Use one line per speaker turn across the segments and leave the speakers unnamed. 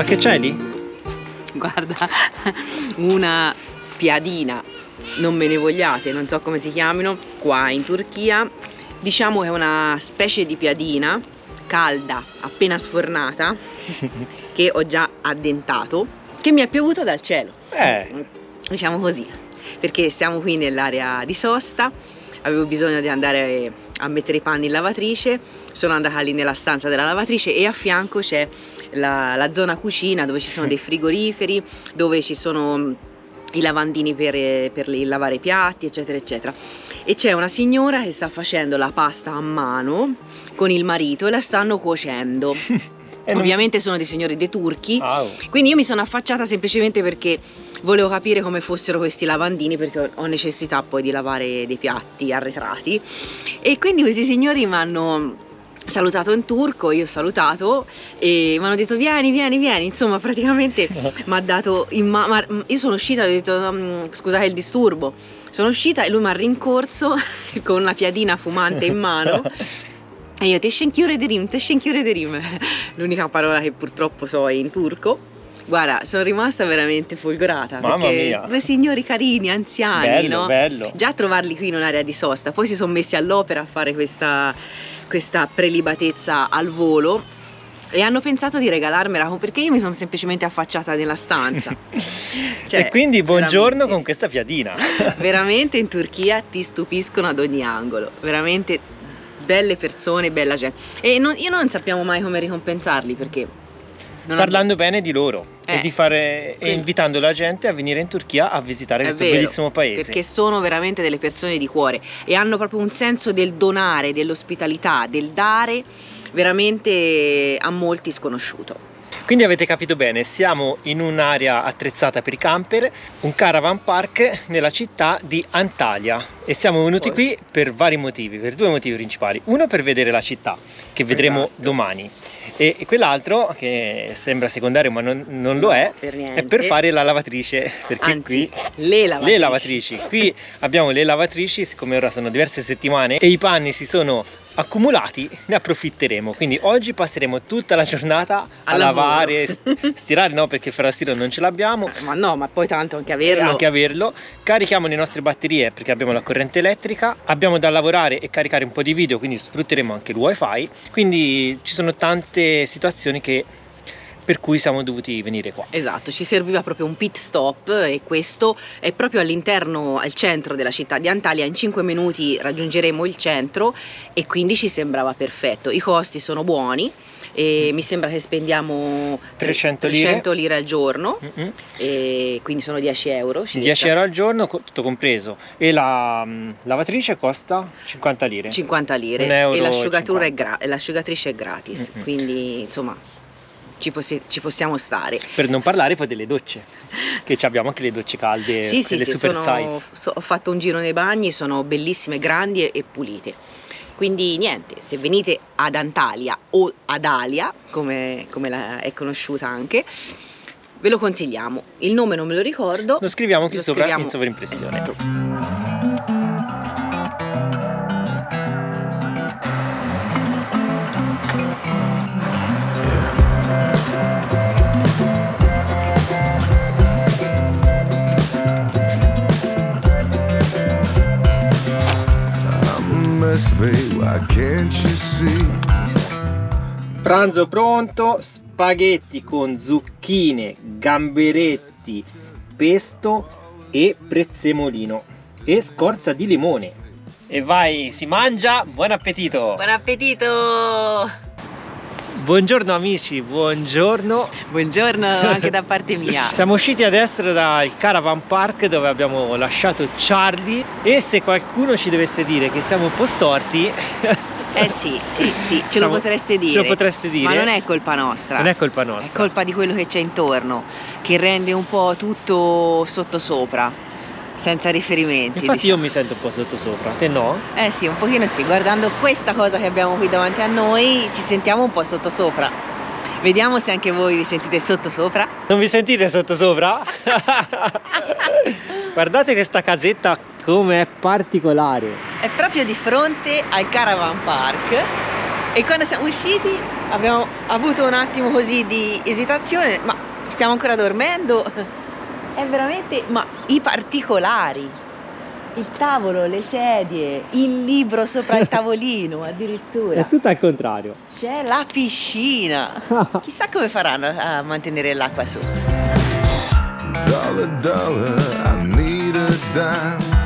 Che c'è lì?
Guarda, una piadina, non me ne vogliate, non so come si chiamino qua in Turchia. Diciamo che è una specie di piadina calda, appena sfornata, che ho già addentato, che mi è piovuta dal cielo. Diciamo così, perché siamo qui nell'area di sosta, avevo bisogno di andare a mettere i panni in lavatrice, sono andata lì nella stanza della lavatrice e a fianco c'è la zona cucina dove ci sono dei frigoriferi, dove ci sono i lavandini per lavare i piatti, eccetera eccetera, e c'è una signora che sta facendo la pasta a mano con il marito e la stanno cuocendo. Ovviamente sono dei signori dei turchi, quindi io mi sono affacciata semplicemente perché volevo capire come fossero questi lavandini, perché ho necessità poi di lavare dei piatti arretrati, e quindi questi signori mi hanno salutato in turco, io ho salutato e mi hanno detto vieni, vieni, vieni, insomma praticamente mi ha dato io sono uscita e ho detto scusate il disturbo, sono uscita e lui mi ha rincorso con una piadina fumante in mano e io teşekkür ederim, l'unica parola che purtroppo so è in turco. Guarda, sono rimasta veramente folgorata.
Mamma
perché
mia.
Due signori carini, anziani,
bello,
no?
Bello.
Già trovarli qui in un'area di sosta, poi si sono messi all'opera a fare questa prelibatezza al volo e hanno pensato di regalarmela, perché io mi sono semplicemente affacciata nella stanza. Cioè,
e quindi buongiorno
veramente,
con questa piadina. Veramente
in Turchia ti stupiscono ad ogni angolo, veramente belle persone, bella gente, e io non sappiamo mai come ricompensarli, perché
parlando bene di loro e invitando la gente a venire in Turchia a visitare questo bellissimo paese,
perché sono veramente delle persone di cuore e hanno proprio un senso del donare, dell'ospitalità, del dare veramente a molti sconosciuto.
Quindi avete capito bene, siamo in un'area attrezzata per i camper, un caravan park nella città di Antalya, e siamo venuti qui per vari motivi, per due motivi principali. Uno, per vedere la città, che vedremo domani, e quell'altro, che sembra secondario ma non lo è per fare la lavatrice, perché
anzi,
qui
le lavatrici.
Qui abbiamo le lavatrici, siccome ora sono diverse settimane e i panni si sono accumulati, ne approfitteremo. Quindi oggi passeremo tutta la giornata a lavare, stirare no, perché il ferrastiro non ce l'abbiamo,
ma no, ma poi tanto anche averlo.
Carichiamo le nostre batterie perché abbiamo la corrente elettrica, abbiamo da lavorare e caricare un po' di video, quindi sfrutteremo anche il wifi, quindi ci sono tante situazioni per cui siamo dovuti venire qua.
Esatto, ci serviva proprio un pit stop e questo è proprio all'interno, al centro della città di Antalya. In 5 minuti raggiungeremo il centro e quindi ci sembrava perfetto. I costi sono buoni e mi sembra che spendiamo 300 lire al giorno, e quindi sono 10 euro circa.
10 euro al giorno, tutto compreso, e la lavatrice costa 50 lire.
50 lire e l'asciugatrice è gratis, quindi insomma ci possiamo stare.
Per non parlare poi delle docce, che abbiamo anche le docce calde, le super size.
Ho fatto un giro nei bagni, sono bellissime, grandi e pulite. Quindi niente, se venite ad Antalya o ad Alia, come è conosciuta anche, ve lo consigliamo. Il nome non me lo ricordo.
Lo scriviamo qui sopra in sovraimpressione. Pranzo pronto, spaghetti con zucchine, gamberetti, pesto e prezzemolino e scorza di limone. E vai, si mangia, buon appetito!
Buon appetito!
Buongiorno amici, buongiorno!
Buongiorno anche da parte mia!
Siamo usciti adesso dal caravan park dove abbiamo lasciato Charlie, e se qualcuno ci dovesse dire che siamo un po' storti
sì, ce lo potreste dire. Ma non è colpa nostra.
Non è colpa nostra.
È colpa di quello che c'è intorno, che rende un po' tutto sottosopra, senza riferimenti.
Infatti io mi sento un po' sottosopra, te no?
Sì, un pochino sì. Guardando questa cosa che abbiamo qui davanti a noi, ci sentiamo un po' sottosopra. Vediamo se anche voi vi sentite sottosopra.
Non vi sentite sottosopra? Guardate questa casetta come è particolare.
È proprio di fronte al caravan park e quando siamo usciti abbiamo avuto un attimo così di esitazione, ma Stiamo ancora dormendo. È veramente, ma i particolari, il tavolo, le sedie, il libro sopra il tavolino addirittura.
È tutto al contrario.
C'è la piscina. Chissà come faranno a mantenere l'acqua su.
Dollar, dollar, I need a dime.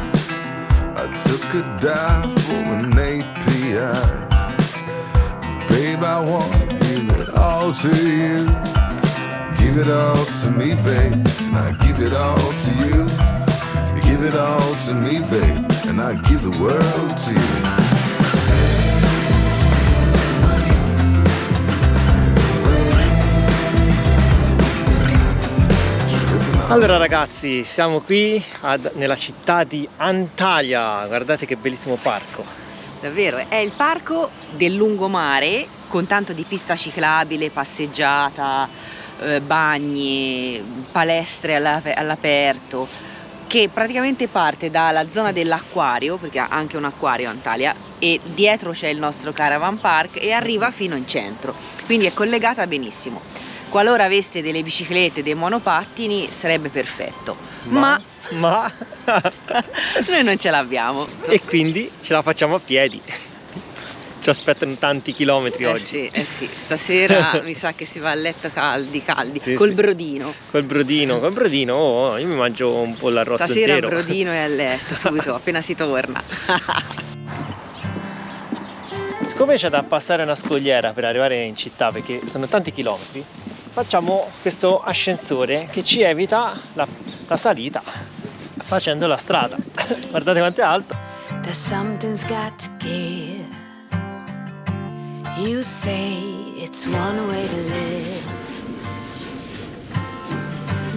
I took a dive for an API. Babe, I wanna give it all to you. Give it all to me, babe, and I give it all to you. You give it all to me, babe, and I give the world to you.
Allora ragazzi, siamo qui nella città di Antalya, guardate che bellissimo parco.
Davvero, è il parco del lungomare con tanto di pista ciclabile, passeggiata, bagni, palestre all'aperto, che praticamente parte dalla zona dell'acquario, perché ha anche un acquario Antalya, e dietro c'è il nostro caravan park e arriva fino in centro, quindi è collegata benissimo. Qualora aveste delle biciclette, dei monopattini sarebbe perfetto, ma noi non ce l'abbiamo
e quindi ce la facciamo a piedi. Ci aspettano tanti chilometri oggi.
Eh sì, stasera mi sa che si va a letto caldi,
sì,
col
sì.
brodino.
Col brodino, oh, io mi mangio un po' l'arrosto
Stasera
intero.
brodino e a letto subito, appena si torna.
Siccome c'è da passare una scogliera per arrivare in città, perché sono tanti chilometri, facciamo questo ascensore che ci evita la salita facendo la strada. Guardate quanto è alto.
You say it's one way to live,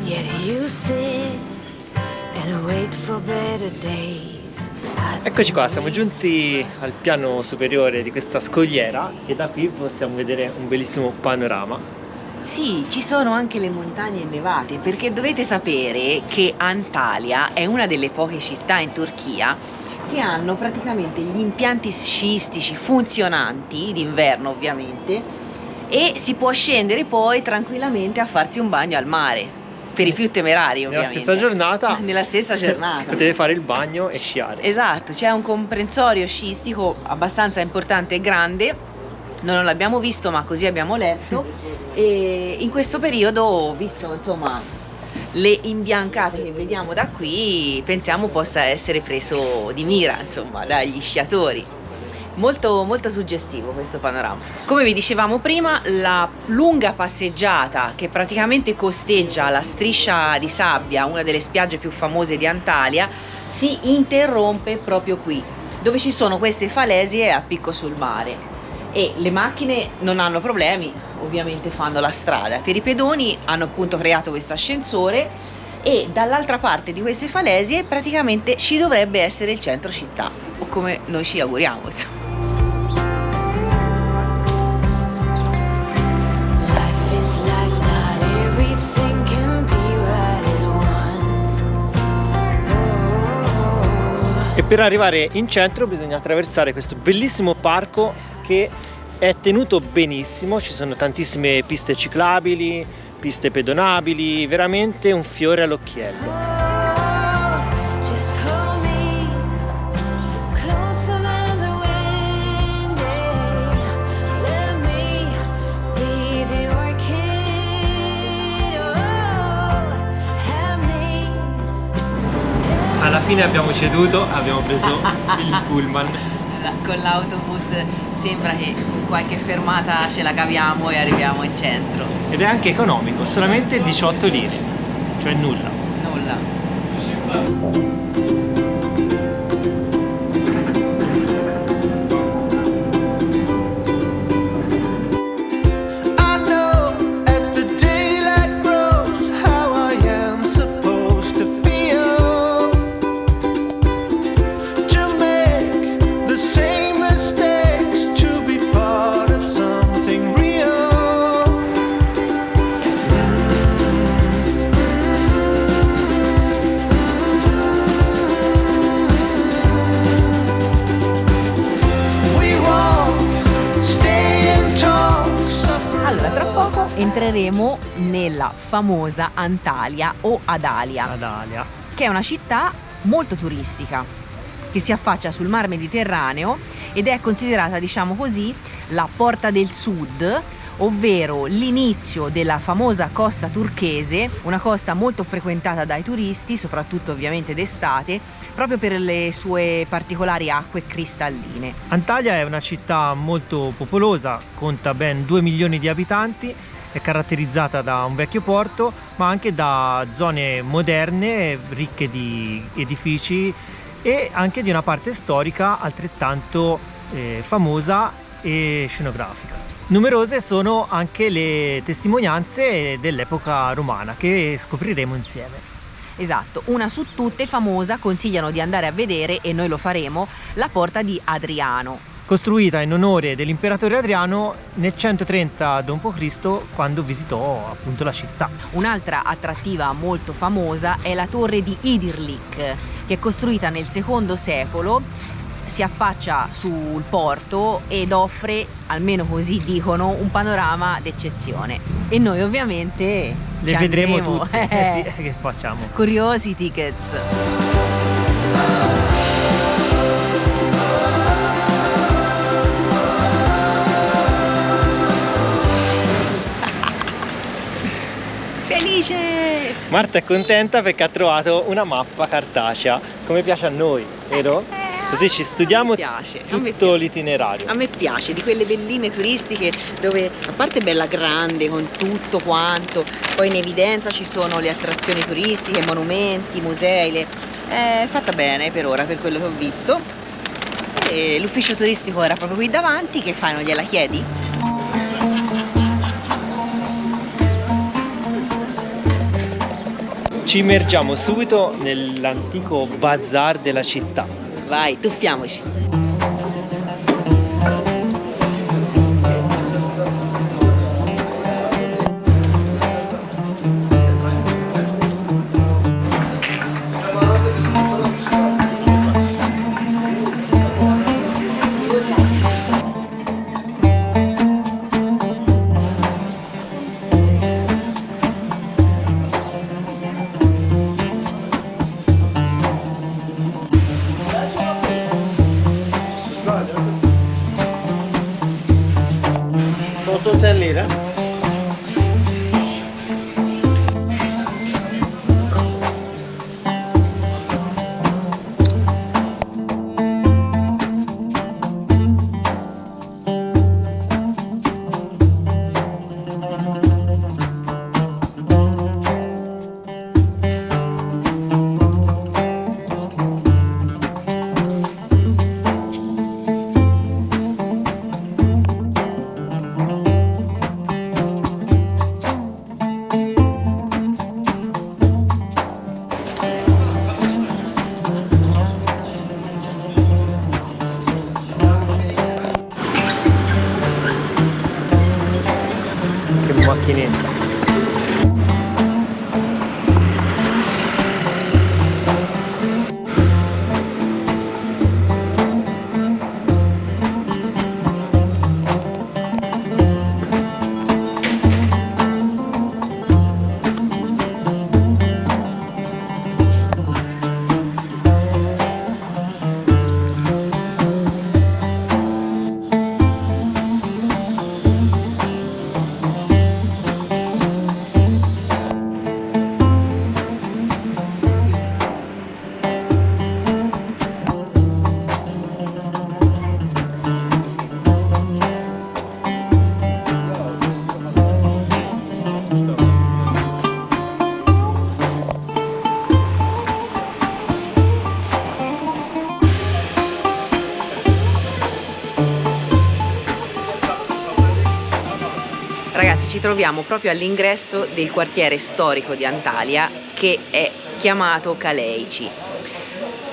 yet you sit and wait for better days.
Eccoci qua, siamo giunti al piano superiore di questa scogliera e da qui possiamo vedere un bellissimo panorama.
Sì, ci sono anche le montagne innevate, perché dovete sapere che Antalya è una delle poche città in Turchia che hanno praticamente gli impianti sciistici funzionanti, d'inverno ovviamente, e si può scendere poi tranquillamente a farsi un bagno al mare, per i più temerari ovviamente.
Nella stessa giornata?
Nella stessa giornata.
Potete fare il bagno e sciare.
Esatto, c'è un comprensorio sciistico abbastanza importante e grande, noi non l'abbiamo visto ma così abbiamo letto, e in questo periodo, visto insomma le imbiancate che vediamo da qui, pensiamo possa essere preso di mira insomma dagli sciatori. Molto molto suggestivo questo panorama. Come vi dicevamo prima, la lunga passeggiata che praticamente costeggia la striscia di sabbia, una delle spiagge più famose di Antalya, si interrompe proprio qui, dove ci sono queste falesie a picco sul mare, e le macchine non hanno problemi, ovviamente fanno la strada. Per i pedoni hanno appunto creato questo ascensore e dall'altra parte di queste falesie praticamente ci dovrebbe essere il centro città, o come noi ci auguriamo insomma.
E per arrivare in centro bisogna attraversare questo bellissimo parco che è tenuto benissimo, ci sono tantissime piste ciclabili, piste pedonabili, veramente un fiore all'occhiello. Alla fine abbiamo ceduto, abbiamo preso il pullman.
Con l'autobus sembra che con qualche fermata ce la caviamo e arriviamo in centro.
Ed è anche economico, solamente 18 lire, cioè nulla.
Nulla. entreremo nella famosa Antalya o Adalia, che è una città molto turistica che si affaccia sul mar Mediterraneo ed è considerata, diciamo così, la porta del sud, ovvero l'inizio della famosa costa turchese, una costa molto frequentata dai turisti, soprattutto ovviamente d'estate, proprio per le sue particolari acque cristalline.
Antalya è una città molto popolosa, conta ben 2 milioni di abitanti, è caratterizzata da un vecchio porto, ma anche da zone moderne, ricche di edifici e anche di una parte storica altrettanto famosa e scenografica. Numerose sono anche le testimonianze dell'epoca romana che scopriremo insieme.
Esatto, una su tutte famosa, consigliano di andare a vedere, e noi lo faremo, la porta di Adriano,
costruita in onore dell'imperatore Adriano nel 130 d.C. quando visitò appunto la città.
Un'altra attrattiva molto famosa è la torre di Idirlik, che è costruita nel II secolo, si affaccia sul porto ed offre, almeno così dicono, un panorama d'eccezione. E noi ovviamente
le vedremo tutte. Sì, che facciamo?
Curiosi tickets. Felice!
Marta è contenta perché ha trovato una mappa cartacea, come piace a noi, vero? Così ci studiamo tutto l'itinerario.
A me piace, di quelle belline turistiche dove, a parte è bella grande con tutto quanto, poi in evidenza ci sono le attrazioni turistiche, monumenti, musei, è fatta bene per ora, per quello che ho visto. E l'ufficio turistico era proprio qui davanti, che fai, non gliela chiedi?
Ci immergiamo subito nell'antico bazar della città.
Vai, tuffiamoci.
macchinetta.
Ragazzi, ci troviamo proprio all'ingresso del quartiere storico di Antalya, che è chiamato Kaleiçi.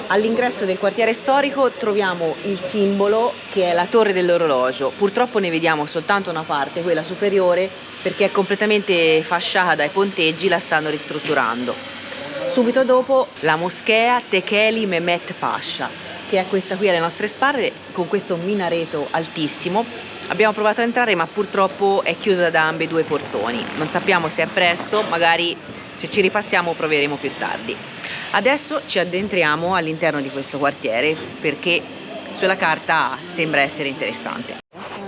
All'ingresso del quartiere storico troviamo il simbolo, che è la torre dell'orologio. Purtroppo ne vediamo soltanto una parte, quella superiore, perché è completamente fasciata dai ponteggi, la stanno ristrutturando. Subito dopo la moschea Tekeli Mehmet Pasha, che è questa qui alle nostre spalle, con questo minareto altissimo, Abbiamo provato a entrare, ma purtroppo è chiusa da ambedue i portoni. Non sappiamo se è presto, magari se ci ripassiamo proveremo più tardi. Adesso ci addentriamo all'interno di questo quartiere perché sulla carta sembra essere interessante.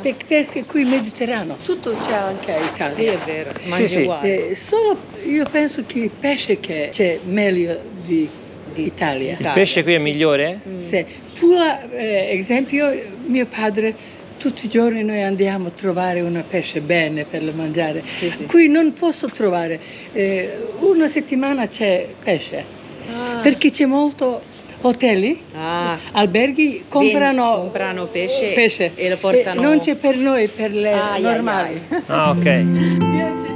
Perché qui Mediterraneo, tutto c'è anche a Italia.
Sì, è vero,
Sì, sì.
Solo io penso che il pesce che c'è meglio di Italia.
Il pesce qui è migliore?
Sì. Pure, esempio, mio padre, tutti i giorni noi andiamo a trovare una pesce bene per mangiare.
Sì, sì.
Qui non posso trovare, una settimana c'è pesce, perché c'è molto hotel, alberghi comprano
pesce e lo portano.
Non c'è per noi, per le normali.
Ah, ok.
Piace?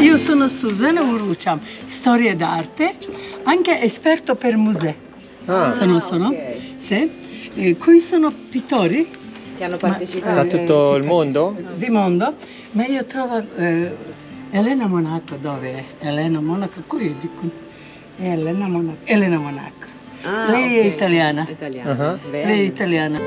Io sono Susanna Uruciam, storia d'arte, anche esperto per musei. Sono.
Ok.
Sì. Qui sono pittori
Che hanno partecipato.
Da tutto il mondo?
di mondo, ma io trovo Elena Monaco, dove è? Elena Monaco, qui dico. Elena Monaco. Lei è italiana.
Italiana.
Lei è italiana.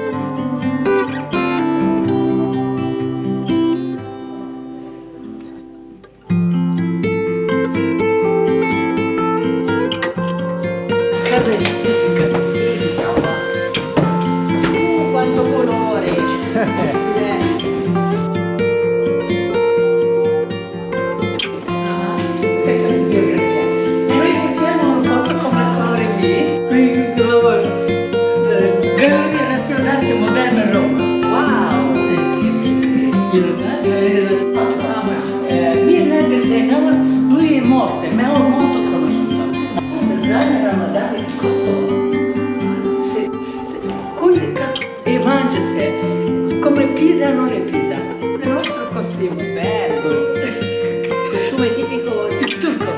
Casa tipica. Quanto colore! E noi facciamo un po' come il colore B. Noi Galleria Nazionale Moderna Roma.
Wow!
Mirna Zenova, lui è morto, ma è molto conosciuto. Zana Ramadan di Kosovo. E mangia se come Pisa non è Pisa. Il nostro costume
Bello! Costume tipico
è turco.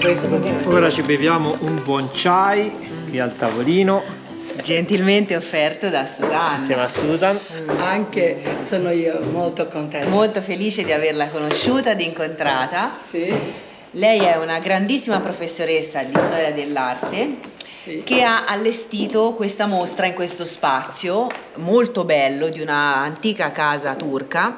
questo così.
Ora ci beviamo un buon chai qui al tavolino
Gentilmente offerto da Susanna.
insieme a Susan.
Anche sono io molto contenta.
Molto felice di averla conosciuta, di incontrata.
Sì.
Lei è una grandissima professoressa di storia dell'arte che ha allestito questa mostra in questo spazio molto bello di una antica casa turca.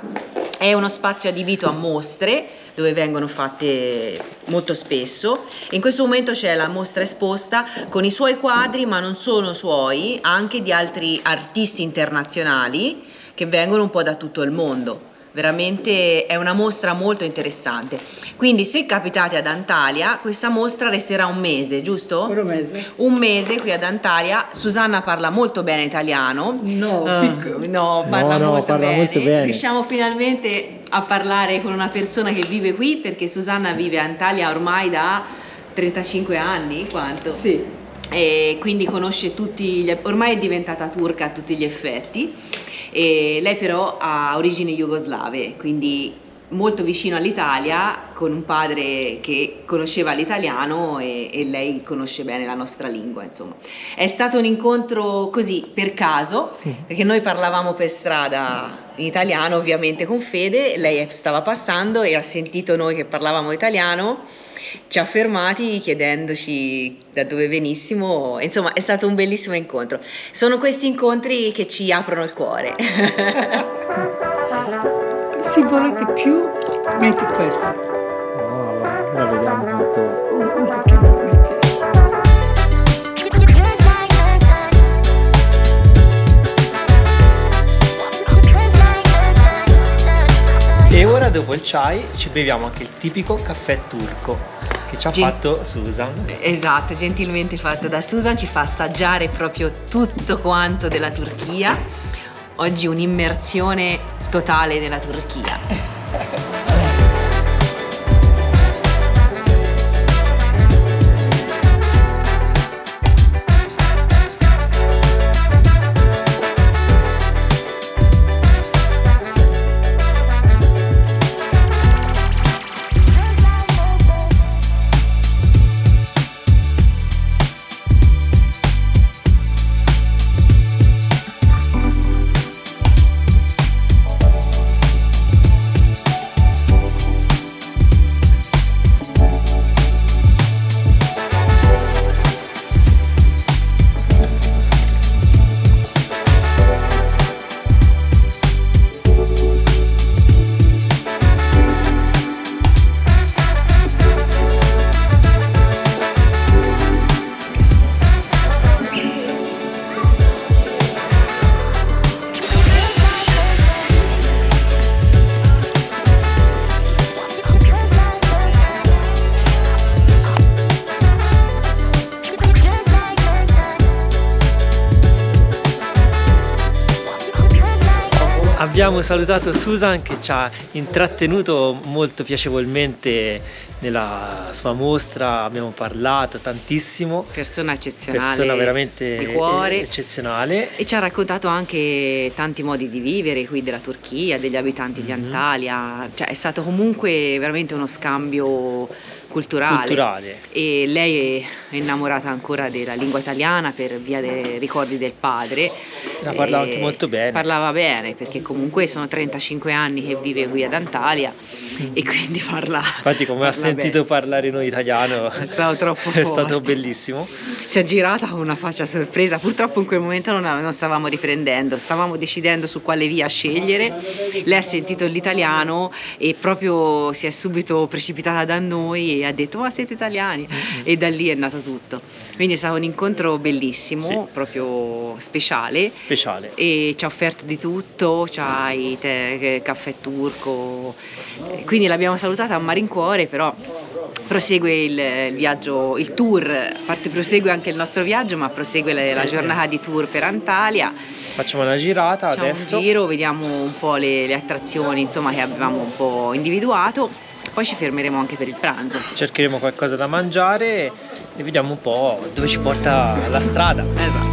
È uno spazio adibito a mostre dove vengono fatte molto spesso. In questo momento c'è la mostra esposta con i suoi quadri, ma non solo suoi, anche di altri artisti internazionali che vengono un po' da tutto il mondo. Veramente è una mostra molto interessante. Quindi se capitate ad Antalya, questa mostra resterà un mese, giusto?
Un mese.
Un mese qui ad Antalya. Susanna parla molto bene italiano.
No,
Parla molto
molto bene.
Riusciamo finalmente a parlare con una persona che vive qui, perché Susanna vive a Antalya ormai da 35 anni, quanto?
Sì.
E quindi conosce ormai è diventata turca a tutti gli effetti. E lei però ha origini jugoslave, quindi molto vicino all'Italia, con un padre che conosceva l'italiano e lei conosce bene la nostra lingua, insomma. È stato un incontro così per caso, perché noi parlavamo per strada in italiano, ovviamente con Fede, lei stava passando e ha sentito noi che parlavamo italiano, ci ha fermati chiedendoci da dove venissimo, insomma è stato un bellissimo incontro. Sono questi incontri che ci aprono il cuore.
Se volete più, metti questo.
Ora vediamo quanto.
Un pochino metti.
E ora dopo il chai ci beviamo anche il tipico caffè turco che ci ha fatto Susan.
Esatto, gentilmente fatto da Susan, ci fa assaggiare proprio tutto quanto della Turchia. oggi un'immersione totale nella Turchia.
Abbiamo salutato Susan che ci ha intrattenuto molto piacevolmente nella sua mostra, abbiamo parlato tantissimo.
Persona eccezionale,
Persona veramente
di cuore,
eccezionale.
E ci ha raccontato anche tanti modi di vivere qui della Turchia, degli abitanti di Antalya. Cioè è stato comunque veramente uno scambio culturale. E lei è innamorata ancora della lingua italiana per via dei ricordi del padre.
La parlava anche molto bene.
Parlava bene perché comunque sono 35 anni che vive qui ad Antalya e quindi parla.
Infatti come ha sentito parlare noi italiano
è stato troppo
è
forte.
stato bellissimo.
Si è girata con una faccia sorpresa, purtroppo in quel momento non stavamo riprendendo, stavamo decidendo su quale via scegliere. Lei ha sentito l'italiano e proprio si è subito precipitata da noi e ha detto ma siete italiani? E da lì è nato tutto. Quindi è stato un incontro bellissimo,
sì,
proprio speciale. E ci ha offerto di tutto, c'hai caffè turco, quindi l'abbiamo salutata a malincuore, però prosegue il viaggio, il tour, prosegue anche il nostro viaggio, ma prosegue la giornata di tour per Antalya.
Facciamo una girata adesso.
Un giro, vediamo un po' le attrazioni insomma, che abbiamo un po' individuato, poi ci fermeremo anche per il pranzo.
Cercheremo qualcosa da mangiare e vediamo un po' dove ci porta la strada.
Esatto.